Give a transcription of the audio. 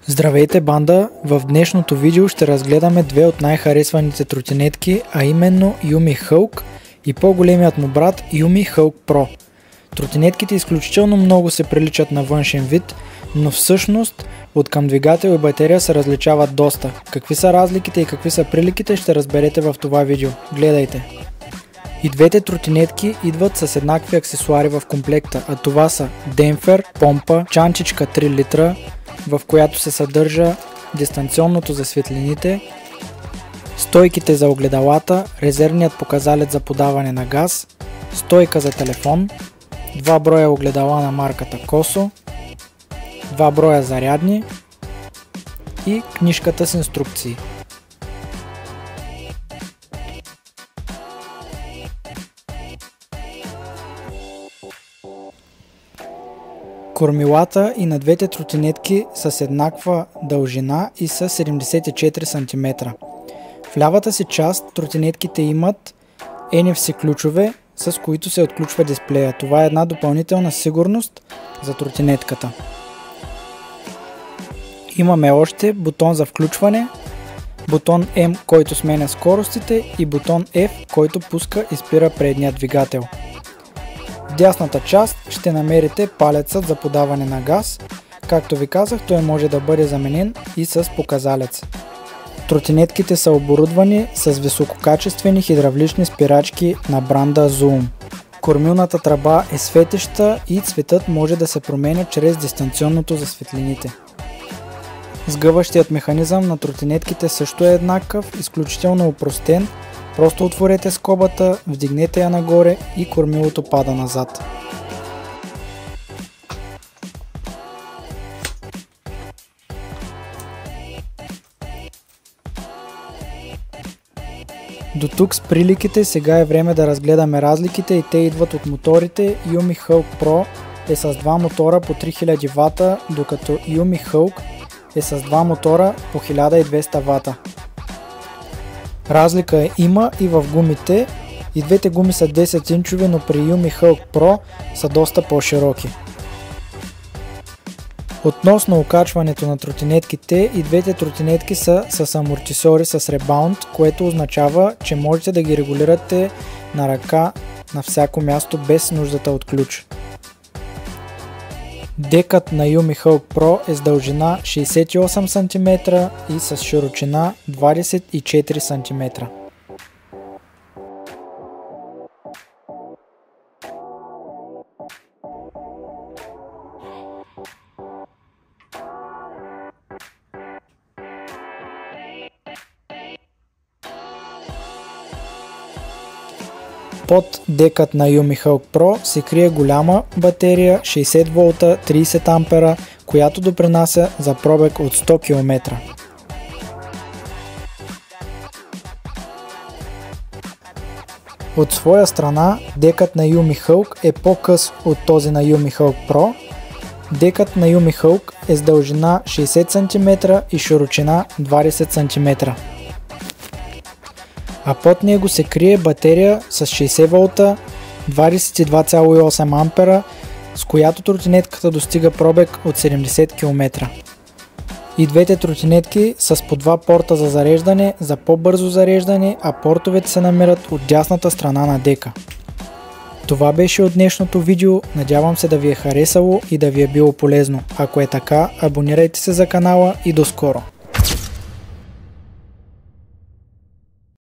Здравейте, банда! В днешното видео ще разгледаме две от най-харесваните тротинетки, а именно Yumi Hulk и по-големият му брат Yumi Hulk Pro. Тротинетките изключително много се приличат на външен вид, но всъщност от към двигател и батерия се различават доста. Какви са разликите и какви са приликите ще разберете в това видео. Гледайте! И двете тротинетки идват с еднакви аксесуари в комплекта, а това са демпфер, помпа, чанчичка 3 литра, в която се съдържа дистанционното за светлините, стойките за огледалата, резервният показалец за подаване на газ, стойка за телефон, 2 броя огледала на марката Koso, 2 броя зарядни и книжката с инструкции. Кормилата и на двете тротинетки са с еднаква дължина и са 74 см. В лявата си част тротинетките имат NFC ключове, с които се отключва дисплея. Това е една допълнителна сигурност за тротинетката. Имаме още бутон за включване, бутон M, който сменя скоростите, и бутон F, който пуска и спира предния двигател. В дясната част ще намерите палецът за подаване на газ. Както ви казах, той може да бъде заменен и с показалец. Тротинетките са оборудвани с висококачествени хидравлични спирачки на бранда Zoom. Кормилната тръба е светеща и цветът може да се променя чрез дистанционното за светлините. Сгъващият механизъм на тротинетките също е еднакъв, изключително опростен. Просто отворете скобата, вдигнете я нагоре и кормилото пада назад. До тук с приликите, сега е време да разгледаме разликите и те идват от моторите. Yumi Hulk Pro е с 2 мотора по 3000 W, докато Yumi Hulk е с 2 мотора по 1200 W. Разлика има и в гумите. И двете гуми са 10 инчови, но при Yumi Hulk Pro са доста по-широки. Относно окачването на тротинетките, и двете тротинетки са с амортисьори с ребаунд, което означава, че можете да ги регулирате на ръка на всяко място без нуждата от ключ. Декът на Yumi Hulk Pro е с дължина 68 см и с широчина 24 см. Под декът на Yumi Hulk Pro се крие голяма батерия 60 волта 30 ампера, която допринася за пробег от 100 км. От своя страна, декът на Yumi Hulk е по-къс от този на Yumi Hulk Pro. Декът на Yumi Hulk е с дължина 60 см и широчина 20 см. А под него се крие батерия с 60 волта 22,8 ампера, с която тротинетката достига пробег от 70 км. И двете тротинетки са с по 2 порта за зареждане, за по-бързо зареждане, а портовете се намират от дясната страна на дека. Това беше от днешното видео, надявам се да ви е харесало и да ви е било полезно. Ако е така, абонирайте се за канала и до скоро!